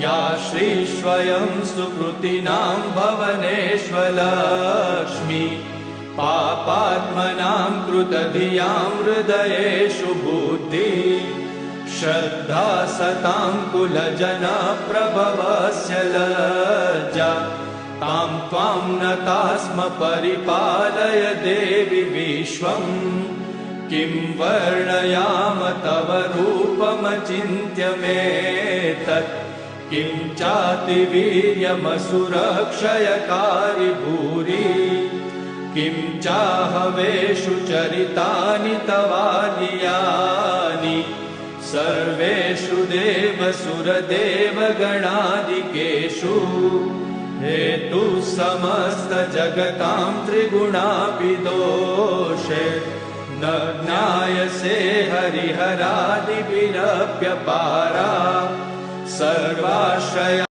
या श्रीस्वयं सुकृतिनां भवनेष्वलक्ष्मी पापात्मनां कृतधियां हृदयेषु बुद्धि श्रद्धा सतां कुलजनप्रभवस्य लज्जा तां त्वां नता स्म परिपालय देवि विश्वम् किं वर्णयाम तव रूपमचिन्त्यमेतत् किं चातिवीर्यमसुरक्षयकारि भूरि किं चाहवेषु चरितानि तवानियानि सर्वेषु देवसुरदेवगणादिकेषु हेतु समस्त जगतां त्रिगुणापि दोषे न ज्ञायसे हरिहरादिभिरप्यपारा सर्वाश्रया